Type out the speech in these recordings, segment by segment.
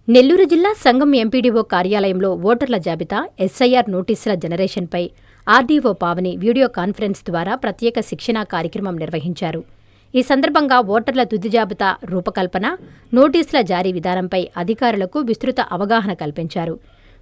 నెల్లూరు జిల్లా సంగం ఎంపీడీఓ కార్యాలయంలో ఓటర్ల జాబితా ఎస్ఐఆర్ నోటీసుల జనరేషన్పై ఆర్డీఓ పావని వీడియో కాన్ఫరెన్స్ ద్వారా ప్రత్యేక శిక్షణా కార్యక్రమం నిర్వహించారు. ఈ సందర్భంగా ఓటర్ల తుది జాబితా రూపకల్పన, నోటీసుల జారీ విధానంపై అధికారులకు విస్తృత అవగాహన కల్పించారు.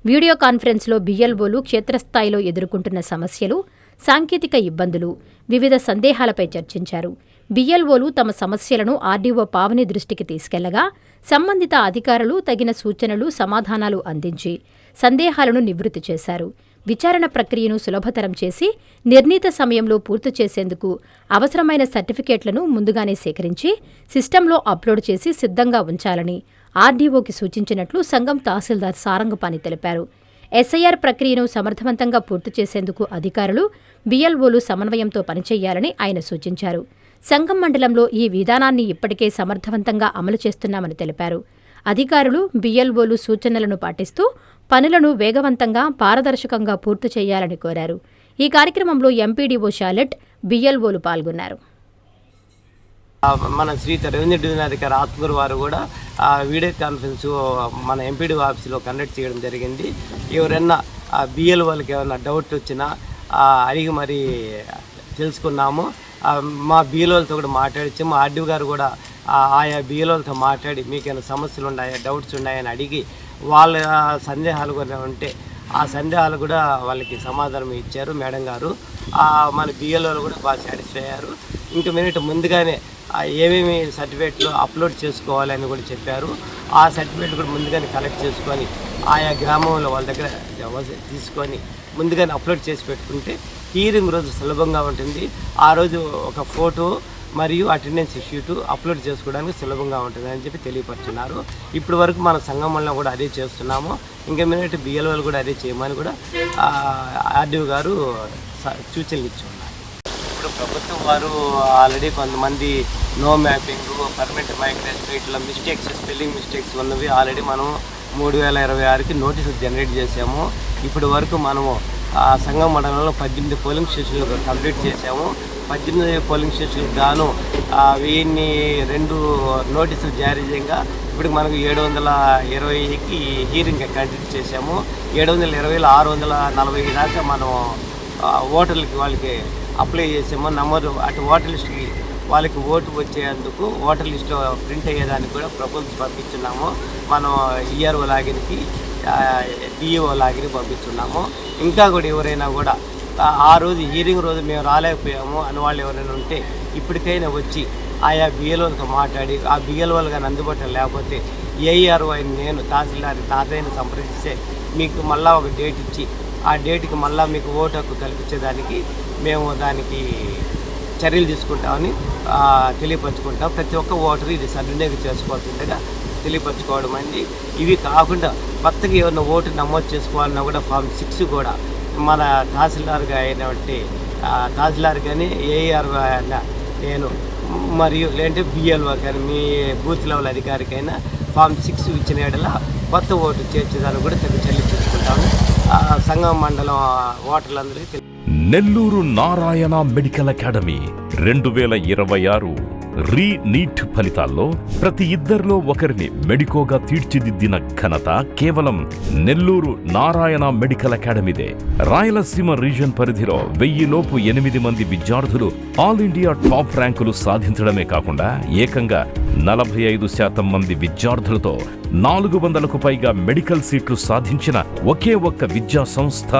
వీడియో కాన్ఫరెన్స్లో బీఎల్ఓలు క్షేత్రస్థాయిలో ఎదుర్కొంటున్న సమస్యలు, సాంకేతిక ఇబ్బందులు, వివిధ సందేహాలపై చర్చించారు. బీఎల్ఓలు తమ సమస్యలను ఆర్డీఓ పావని దృష్టికి తీసుకెళ్లగా సంబంధిత అధికారులు తగిన సూచనలు, సమాధానాలు అందించి సందేహాలను నివృత్తి చేశారు. విచారణ ప్రక్రియను సులభతరం చేసి నిర్ణీత సమయంలో పూర్తి చేసేందుకు అవసరమైన సర్టిఫికేట్లను ముందుగానే సేకరించి సిస్టంలో అప్లోడ్ చేసి సిద్ధంగా ఉంచాలని ఆర్డీఓకి సూచించినట్లు సంగం తహసీల్దార్ సారంగపాణి తెలిపారు. ఎస్ఐఆర్ ప్రక్రియను సమర్థవంతంగా పూర్తి చేసేందుకు అధికారులు, బీఎల్ఓలు సమన్వయంతో పనిచేయాలని ఆయన సూచించారు. సంగం మండలంలో ఈ విధానాన్ని ఇప్పటికే సమర్థవంతంగా అమలు చేస్తున్నామని తెలిపారు. అధికారులు, బీఎల్ఓలు సూచనలను పాటిస్తూ పనులను వేగవంతంగా, పారదర్శకంగా పూర్తి చేయాలని కోరారు. ఈ కార్యక్రమంలో ఎంపీడీఓ షాలెట్, బీఎల్ఓలు పాల్గొన్నారు. మన శ్రీ రెవెన్యూ డివిజన్ అధికారి ఆత్మూరు వారు కూడా వీడియో కాన్ఫరెన్స్ మన ఎంపీడీ ఆఫీసులో కండక్ట్ చేయడం జరిగింది. ఎవరైనా బిఎల్ వాళ్ళకి ఏమైనా డౌట్ వచ్చినా అడిగి మరి తెలుసుకున్నాము. మా బిఎల్ఓలతో కూడా మాట్లాడించి మా ఆర్డీఓ గారు కూడా ఆయా బిఎల్ఓలతో మాట్లాడి మీకేమైనా సమస్యలు ఉన్నాయా, డౌట్స్ ఉన్నాయని అడిగి వాళ్ళ సందేహాలు కూడా ఉంటే ఆ సందేహాలు కూడా వాళ్ళకి సమాధానం ఇచ్చారు మేడం గారు. మన బిఎల్ఓలు కూడా బాగా సాటిస్ఫై అయ్యారు. ఇంక మినిట్ ముందుగానే ఏమేమి సర్టిఫికేట్లు అప్లోడ్ చేసుకోవాలని కూడా చెప్పారు. ఆ సర్టిఫికేట్ కూడా ముందుగానే కలెక్ట్ చేసుకొని ఆయా గ్రామంలో వాళ్ళ దగ్గర తీసుకొని ముందుగానే అప్లోడ్ చేసి పెట్టుకుంటే హీరింగ్ రోజు సులభంగా ఉంటుంది. ఆ రోజు ఒక ఫోటో మరియు అటెండెన్స్ షీటు అప్లోడ్ చేసుకోవడానికి సులభంగా ఉంటుంది అని చెప్పి తెలియపరుచున్నారు. ఇప్పటి వరకు మన సంఘంలో కూడా అదే చేస్తున్నాము. ఇంకా మినిట్ బిఎల్ఓలు కూడా అదే చేయమని కూడా ఆర్డీఓ గారు సూచనలు ఇచ్చున్నారు. ఇప్పుడు ప్రభుత్వం వారు ఆల్రెడీ కొంతమంది నో మ్యాపింగ్, పర్మనెంట్ మైగ్రేషన్ ఇట్లా మిస్టేక్స్, స్పెల్లింగ్ మిస్టేక్స్ ఉన్నవి ఆల్రెడీ మనం 3026కి నోటీసులు జనరేట్ చేసాము. ఇప్పటి వరకు మనము సంగం మండలంలో 18 పోలింగ్ స్టేషన్లు కంప్లీట్ చేసాము. 18 పోలింగ్ స్టేషన్లకు గాను 1002 నోటీసులు జారీ చేయగా ఇప్పుడు మనకు 720కి హీరింగ్ కంప్లీట్ చేసాము. 720లో 640 దాకా మనం ఓటర్లకి వాళ్ళకి అప్లై చేసాము. అటు ఓటర్ లిస్టుకి వాళ్ళకి ఓటు వచ్చేందుకు ఓటర్ లిస్టు ప్రింట్ అయ్యేదానికి కూడా ప్రపోజల్స్ పంపించున్నాము. మనం ఈఆర్ఓ లాగిన్కి, డిఈఓ లాగిన్ పంపిస్తున్నాము. ఇంకా కూడా ఎవరైనా కూడా ఆ రోజు హీరింగ్ రోజు మేము రాలేకపోయాము అని వాళ్ళు ఎవరైనా ఉంటే ఇప్పటికైనా వచ్చి ఆయా బిఎల్ఓలతో మాట్లాడి ఆ బిఎల్ఓలు కానీ అందుబాటులో లేకపోతే ఏఈఆర్ఓ అయిన నేను తహసీల్దార్ నాదైనా సంప్రదిస్తే మీకు మళ్ళీ ఒక డేట్ ఇచ్చి ఆ డేట్కి మళ్ళీ మీకు ఓటు హక్కు కల్పించేదానికి మేము దానికి చర్యలు తీసుకుంటామని తెలియపరచుకుంటాం. ప్రతి ఒక్క ఓటరు ఇది సద్వినియోగం చేసుకోవాల్సిందిగా తెలియపరచుకోవడం అండి. ఇవి కాకుండా కొత్తగా ఏమన్నా ఓటు నమోదు చేసుకోవాలన్నా కూడా ఫామ్ 6 కూడా మన తహసీల్దార్గా అయినటువంటి తహసీల్దార్ కానీ ఏఆర్ నేను మరియు లేదంటే బిఎల్ఓ కానీ మీ బూత్ లెవెల్ అధికారికైనా ఫామ్ 6 ఇచ్చిన ఏడల కొత్త ఓటు చేర్చేదాన్ని కూడా చర్యలు తీసుకుంటాము. సంగం మండలం ఓటర్లందరికీ నెల్లూరు నారాయణ మెడికల్ అకాడమీ 2026 రీ-నీట్ ఫలితాల్లో ప్రతి ఇద్దరిలో ఒకరిని మెడికోగా తీర్చిదిద్దిన ఘనత కేవలం నెల్లూరు నారాయణ మెడికల్ అకాడమీదే. రాయలసీమ రీజన్ పరిధిలో 1000 లోపు 8 మంది విద్యార్థులు ఆల్ ఇండియా టాప్ ర్యాంకులు సాధించడమే కాకుండా ఏకంగా 45% మంది విద్యార్థులతో 400కు పైగా మెడికల్ సీట్లు సాధించిన ఒకే ఒక్క విద్యా సంస్థ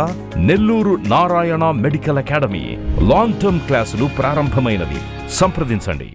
Nellore Narayana medical academy. Long term క్లాసులు ప్రారంభమైనవి. సంప్రదించండి.